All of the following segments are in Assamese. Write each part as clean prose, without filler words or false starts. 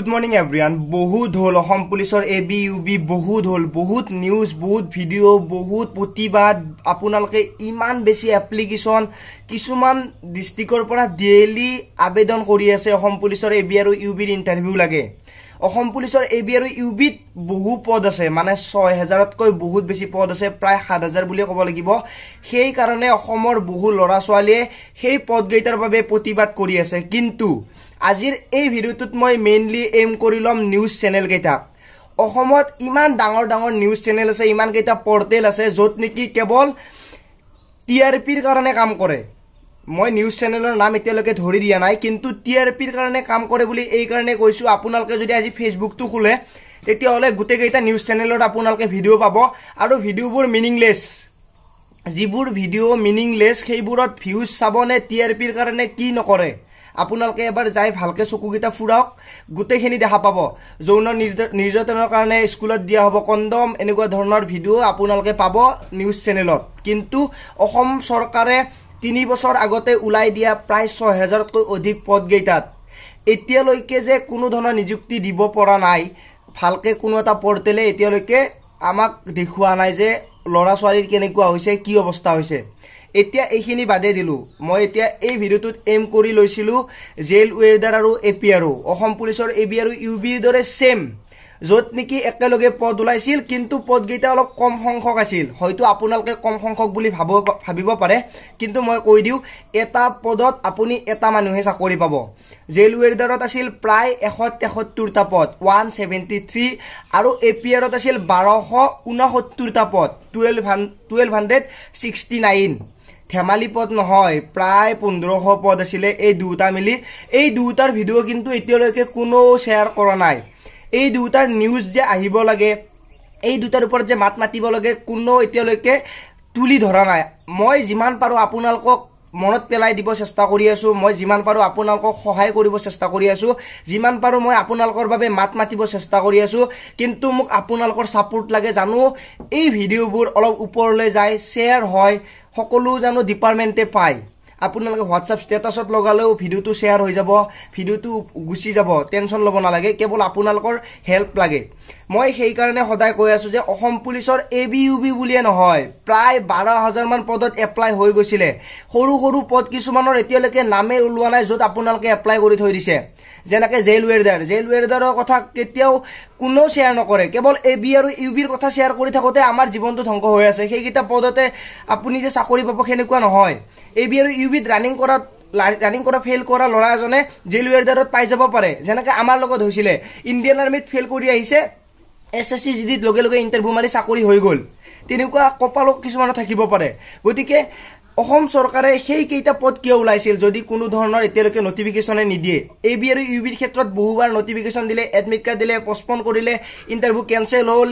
Good morning everyone. বহুত হল অসম পুলিচৰ এবি ইউবি বহুত হল বহুত নিউজ বহুত ভিডিও বহুত প্ৰতিবাদ আপোনালোকে ইমান বেছি এপ্লিকেশন কিছুমান ডিস্ট্ৰিক্টৰ পৰা ডেইলি আবেদন কৰি আছে অসম পুলিচৰ এবি আৰু ইউবিৰ ইন্টাৰভিউ লাগে অসম পুলিচৰ এবি আৰু ইউবিত বহু পদ আছে মানে 6000তকৈ বহুত বেছি পদ আছে প্ৰায় 7000 বুলি ক'ব লাগিব সেই কাৰণে অসমৰ বহু লৰা ছোৱালীয়ে সেই পদ গেইটাৰ বাবে প্ৰতিবাদ কৰি আছে কিন্তু আজিৰ এই ভিডিওটোত মই মেইনলি এম কৰিলম নিউজ চেনেল কেইটা অসমত ইমান ডাঙৰ ডাঙৰ নিউজ চেনেল আছে ইমান কেইটা পোৰ্টেল আছে যত নেকি কেৱল টিআৰপিৰ কাৰণে কাম কৰে মই নিউজ চেনেলৰ নাম এতিয়ালৈকে ধৰি দিয়া নাই কিন্তু টিআৰপিৰ কাৰণে কাম কৰে বুলি এই কাৰণে কৈছো আপোনালোকে যদি আজি ফেসবুকটো খুলে তেতিয়া হলে গুটে কেইটা নিউজ চেনেলত আপোনালোকে ভিডিও পাব আৰু ভিডিওবোৰ মিনিংলেছ যিবোৰ ভিডিও মিনিংলেছ সেইবোৰত ভিউজ চাবনে টিআৰপিৰ কাৰণে কি নকৰে আপোনালোকে এবাৰ যাই ভালকে চকুগিটা ফুৰাওক গুটেখিনি দেখা পাব যৌন নিৰ্যাতনৰ কাৰণে স্কুলত দিয়া হ'ব কণ্ডম এনেকুৱা ধৰণৰ ভিডিও আপোনালোকে পাব নিউজ চেনেলত কিন্তু অসম চৰকাৰে 3 বছৰ আগতে উলাই দিয়া প্ৰায় 6000তকৈ অধিক পদ গেইটাত এতিয়ালৈকে যে কোনো ধৰণৰ নিযুক্তি দিব পৰা নাই ভালকে কোনো এটা পোৰ্টেলে এতিয়ালৈকে আমাক দেখুৱা নাই যে লৰা ছোৱালীৰ কেনেকুৱা হৈছে কি অৱস্থা হৈছে এতিয়া এইখিনি বাদে দিলু মই এতিয়া এই ভিডিওটোত এম কৰি লৈছিলো জেল ওয়েদাৰ আৰু এপিআৰও অসম পুলিচৰ এবি আৰু ইউবিৰ দৰে সেম যত নেকি একেলগে পদ উলাইছিল কিন্তু পদ গেইটা অলপ কম সংখ্যক আছিল হয়তো আপোনালোকে কম সংখ্যক বুলি ভাবিব পাৰে কিন্তু মই কৈ দিও এটা পদত আপুনি এটা মানুহে চাকৰি পাব জেল ওয়েদাৰত আছিল প্ৰায় 173টা পদ 173 আৰু এপিআৰত আছিল 1269টা পদ 1269 ধেমালি পদ নহয় প্ৰায় 1500 পদ আছিল এই দুটা মিলি এই দুটাৰ ভিডিও কিন্তু এতিয়ালৈকে কোনো শেয়াৰ কৰা নাই এই দুটাৰ নিউজ যে আহিব লাগে এই দুটাৰ ওপৰত যে মাত মাতিব লাগে কোনো এতিয়ালৈকে তুলি ধৰা নাই মই যিমান পাৰো আপোনালোকক মনত পেলাই দিব চেষ্টা কৰি আছো মই যিমান পাৰো আপোনালোকক সহায় কৰিব চেষ্টা কৰি আছো যিমান পাৰো মই আপোনালোকৰ বাবে মাত মাতিব চেষ্টা কৰি আছো কিন্তু মোক আপোনালোকৰ সাপোৰ্ট লাগে জানো এই ভিডিওবোৰ অলপ ওপৰলৈ যায় শেয়াৰ হয় সকলো জানো ডিপাৰ্টমেন্টে পায় আপোনালোকে হোৱাটছআপ ষ্টেটাছত লগালেও ভিডিওটো শেয়াৰ হৈ যাব ভিডিওটো গুছি যাব টেনচন লব নালাগে কেৱল আপোনালোকৰ হেল্প লাগে মই সেই কাৰণে সদায় কৈ আছো যে অসম পুলিচৰ এবি ইউবি বুলিয়ে নহয় প্ৰায় 12000 মান পদত এপ্লাই হৈ গৈছিলে সৰু সৰু পদ কিছুমানৰ এতিয়ালৈকে নামে ওলোৱা নাই যত আপোনালোকে এপ্লাই কৰি থৈ দিছে যেনেকৈ জেল ওয়েদাৰৰ কথা কেতিয়াও কোনো শেয়াৰ নকৰে কেৱল এবি আৰু ইউবিৰ কথা শেয়াৰ কৰি থাকোতে আমাৰ জীৱনটো ধ্বংস হৈ আছে সেইকিটা পদতে আপুনি যে চাকৰি পাব কেনেকুৱা নহয় এবি আৰু ইউবিত ৰানিং কৰা ফেল কৰা লৰা এজনে জেল ওয়েদাৰত পাই যাব পাৰে যেনেকৈ আমাৰ লগত হৈছিল ইণ্ডিয়ান আৰ্মিত ফেল কৰি আহিছে এসএসসি জিডিত লগে লগে ইন্টাৰভিউ মাৰি চাকৰি হৈ গল তেনেকুৱা কপালক কিছুমান থাকিব পাৰে গতিকে অসম চৰকাৰে সেই কেইটা পদ কিয় উলাইছিল যদি কোনো ধৰণৰ এতিয়ালৈকে নটিফিকেশনে নিদিয়ে এবি আৰু ইউবিৰ ক্ষেত্ৰত বহুবাৰ নটিফিকেশন দিলে এডমিট কাৰ্ড দিলে পষ্টপন কৰিলে ইন্টাৰভিউ কেনসেল হল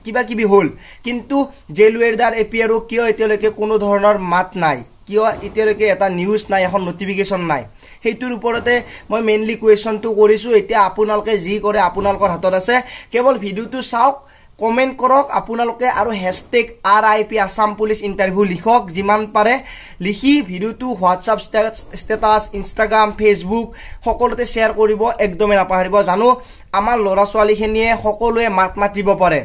কিবা কিবি হল কিন্তু জেল ওয়েদাৰ এপিআৰও কিয় এতিয়ালৈকে কোনো ধৰণৰ মাত নাই কিয় এতিয়ালৈকে এটা নিউজ নাই এখন নটিফিকেশন নাই হেইটোৰ ওপৰতে মই মেইনলি কোৱেশ্চনটো কৰিছো এতিয়া আপোনালোকে যি কৰে আপোনালোকৰ হাতত আছে কেৱল ভিডিওটো চাওক কমেন্ট কৰক আপোনালোকে আৰু #RIP আসাম পুলিচ ইন্টাৰভিউ লিখক যিমান পাৰে লিখি ভিডিওটো হোৱাটছআপ ষ্টেটাছ ইনষ্টাগ্ৰাম ফেসবুক সকলোতে শেয়াৰ কৰিব একদমে নাপাহৰিব জানো আমাৰ লৰা ছোৱালীখিনিয়ে সকলোৱে মাত মাতিব পাৰে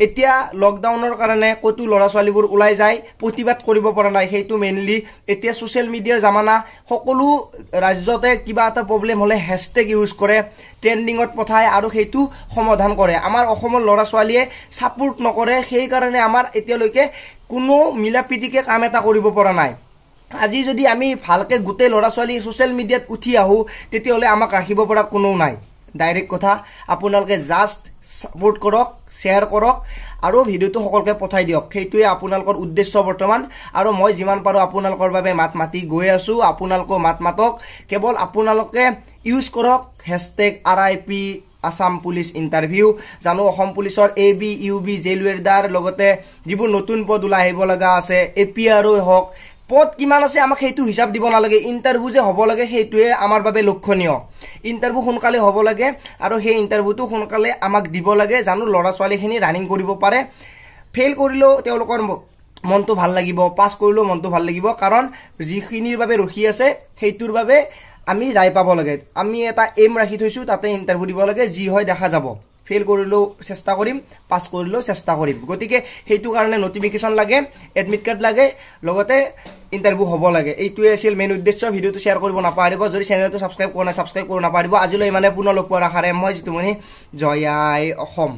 এতিয়া লকডাউনৰ কাৰণে কতু লৰা ছোৱালীবোৰ উলাই যায় প্ৰতিবাদ কৰিব পৰা নাই হেইটো মেইনলি এতিয়া সোশ্যাল মিডিয়াৰ জামানা সকলো ৰাজ্যতে কিবা এটা প্ৰবলেম হলে হ্যাশট্যাগ ইউজ কৰে ট্ৰেন্ডিংত পঠায় আৰু হেইটো সমাধান কৰে আমাৰ অসমৰ লৰা ছোৱালীয়ে সাপোৰ্ট নকৰে সেই কাৰণে আমাৰ এতিয়ালৈকে কোনো মিলাপিটিকে কাম এটা কৰিব পৰা নাই আজি যদি আমি ভালকে গুটে লৰা ছোৱালী সোশ্যাল মিডিয়াত উঠি আহো তেতিয়া হলে আমাক ৰাখিব পৰা কোনো নাই ডাইৰেক্ট কথা আপোনালোকে জাস্ট সাপোৰ্ট কৰক শেয়াৰ কৰক আৰু ভিডিওটো সকলোকে পঠাই দিয়ক সেইটোৱে আপোনালোকৰ উদ্দেশ্য বৰ্তমান আৰু মই যিমান পাৰো আপোনালোকৰ বাবে মাত মাতি গৈ আছো আপোনালোকক মাত মাতক কেৱল আপোনালোকে ইউজ কৰক #RIP আসাম পুলিচ ইন্টাৰভিউ জানো অসম পুলিচৰ এবি ইউবি জেল ওয়েদাৰ লগতে যিবোৰ নতুন পদ উলাই আহিব লগা আছে এপিআৰও হওক পদ কিমান আছে আমাক হেতু হিসাব দিব নালাগে ইন্টাৰভিউ যে হ'ব লাগে হেতুৱে আমাৰ বাবে লক্ষণীয় ইন্টাৰভিউ সোনকালে হ'ব লাগে আৰু সেই ইন্টাৰভিউটো সোনকালে আমাক দিব লাগে জানো লৰা ছোৱালীখিনি ৰানিং কৰিব পাৰে ফেল কৰিলো তেওঁলোকৰ মনটো ভাল লাগিব পাস কৰিলো মনটো ভাল লাগিব কাৰণ যিখিনিৰ বাবে ৰখি আছে হেতুৰ বাবে আমি যাই পাব লাগে আমি এটা এম ৰাখি থৈছো তাতে ইন্টাৰভিউ দিব লাগে যি হয় দেখা যাব ফেল কৰিলেও চেষ্টা কৰিম পাস কৰিলেও চেষ্টা কৰিম গতিকে হেতু কাৰণে নটিফিকেশন লাগে এডমিট কাৰ্ড লাগে লগতে ইন্টাৰভিউ হ'ব লাগে এইটোৱে আছিল মেইন উদ্দেশ্য ভিডিওটো শেয়াৰ কৰিব নাপাহৰিব যদি চেনেলটো সাবস্ক্ৰাইব কৰা নাই সাবস্ক্ৰাইব কৰিব নাপাহৰিব আজিলৈ মানে পুনৰ লগ পোৱাৰ আশাৰে মই জিতুমণি জয় আই অসম